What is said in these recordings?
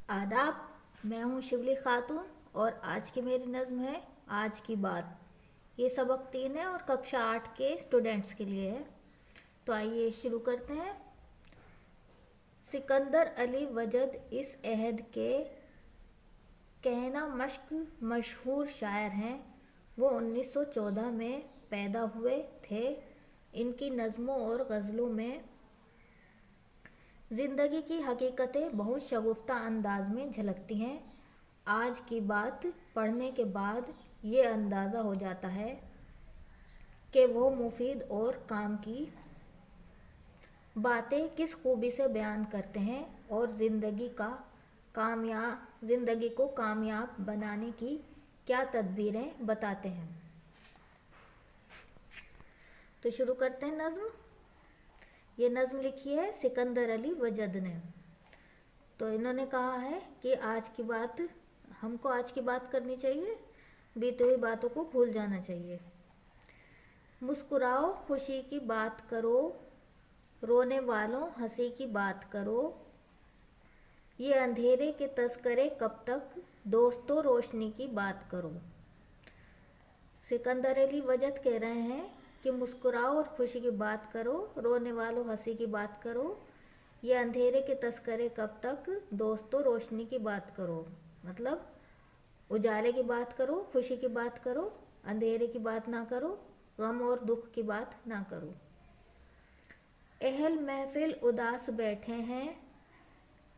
आदाब। मैं हूँ शिवली खातून और आज की मेरी नज़्म है आज की बात। ये सबक 3 है और कक्षा 8 के स्टूडेंट्स के लिए है। तो आइए शुरू करते हैं। सिकंदर अली वजद इस अहद के कहना मश्क मशहूर शायर हैं। वो 1914 में पैदा हुए थे। इनकी नज़मों और गज़लों में ज़िंदगी की हकीकतें बहुत शगुफ्ता अंदाज में झलकती हैं। आज की बात पढ़ने के बाद ये अंदाज़ा हो जाता है कि वो मुफीद और काम की बातें किस खूबी से बयान करते हैं और ज़िंदगी को कामयाब बनाने की क्या तदबीरें बताते हैं। तो शुरू करते हैं नज़्म। ये नज़्म लिखी है सिकंदर अली वजद ने। तो इन्होंने कहा है कि हमको आज की बात करनी चाहिए, बीती हुई बातों को भूल जाना चाहिए। मुस्कुराओ खुशी की बात करो, रोने वालों हंसी की बात करो। ये अंधेरे के तस्करे कब तक, दोस्तों रोशनी की बात करो। सिकंदर अली वजद कह रहे हैं कि मुस्कुराओ और खुशी की बात करो, रोने वालों हंसी की बात करो। ये अंधेरे के तस्करे कब तक, दोस्तों रोशनी की बात करो। मतलब उजाले की बात करो, खुशी की बात करो, अंधेरे की बात ना करो, गम और दुख की बात ना करो। अहल महफिल उदास बैठे हैं,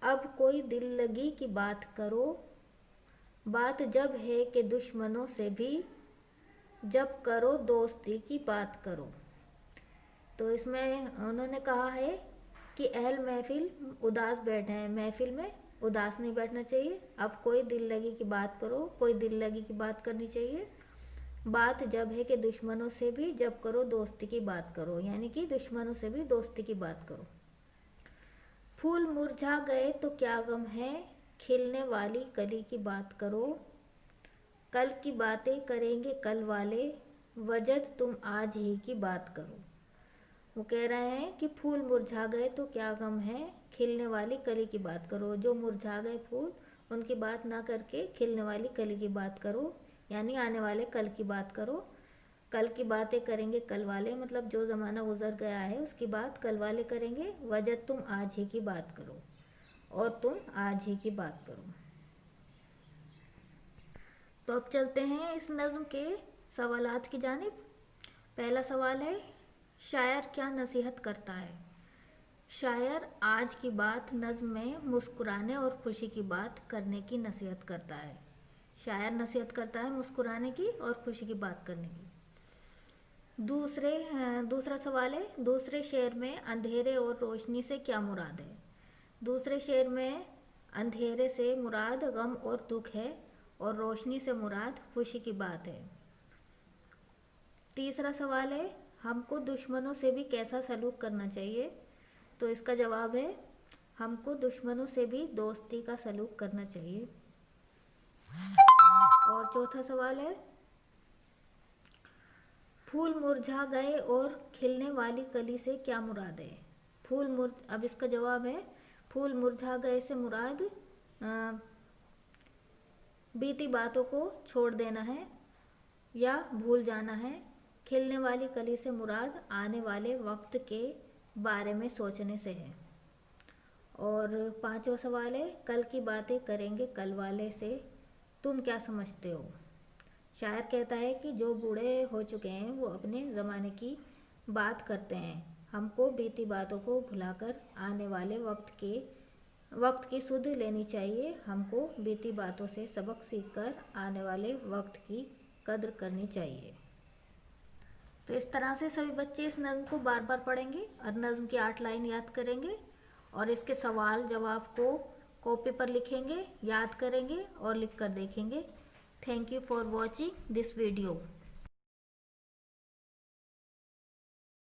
अब कोई दिल लगी की बात करो। बात जब है कि दुश्मनों से भी, जब करो दोस्ती की बात करो। तो इसमें उन्होंने कहा है कि अहल महफिल उदास बैठे हैं, महफिल में उदास नहीं बैठना चाहिए। अब कोई दिल लगी की बात करो, कोई दिल लगी की बात करनी चाहिए। बात जब है कि दुश्मनों से भी, जब करो दोस्ती की बात करो, यानी कि दुश्मनों से भी दोस्ती की बात करो। फूल मुरझा गए तो क्या गम है, खिलने वाली कली की बात करो। कल की बातें करेंगे कल वाले, वजद तुम आज ही की बात करो। वो कह रहे हैं कि फूल मुरझा गए तो क्या गम है, खिलने वाली कली की बात करो। जो मुरझा गए फूल उनकी बात ना करके खिलने वाली कली की बात करो, यानी आने वाले कल की बात करो। कल की बातें करेंगे कल वाले, मतलब जो ज़माना गुजर गया है उसकी बात कल वाले करेंगे। वजद तुम आज ही की बात करो, और तुम आज ही की बात करो। तो अब चलते हैं इस नज़्म के सवालात की जानिब। पहला सवाल है, शायर क्या नसीहत करता है। शायर आज की बात नज़्म में मुस्कुराने और खुशी की बात करने की नसीहत करता है। शायर नसीहत करता है मुस्कुराने की और खुशी की बात करने की। दूसरा सवाल है, दूसरे शेर में अंधेरे और रोशनी से क्या मुराद है। दूसरे शेर में अंधेरे से मुराद गम और दुख है और रोशनी से मुराद खुशी की बात है। तीसरा सवाल है, हमको दुश्मनों से भी कैसा सलूक करना चाहिए। तो इसका जवाब है, हमको दुश्मनों से भी दोस्ती का सलूक करना चाहिए। और चौथा सवाल है, फूल मुरझा गए और खिलने वाली कली से क्या मुराद है। अब इसका जवाब है, फूल मुरझा गए से मुराद बीती बातों को छोड़ देना है या भूल जाना है। खिलने वाली कली से मुराद आने वाले वक्त के बारे में सोचने से है। और पांचवा सवाल है, कल की बातें करेंगे कल वाले से तुम क्या समझते हो। शायर कहता है कि जो बूढ़े हो चुके हैं वो अपने ज़माने की बात करते हैं। हमको बीती बातों को भुलाकर आने वाले वक्त की सुध लेनी चाहिए। हमको बीती बातों से सबक सीखकर आने वाले वक्त की कद्र करनी चाहिए। तो इस तरह से सभी बच्चे इस नज़्म को बार बार पढ़ेंगे और नज़्म की 8 लाइन याद करेंगे और इसके सवाल जवाब को कॉपी पर लिखेंगे, याद करेंगे और लिख कर देखेंगे। Thank you for watching this video.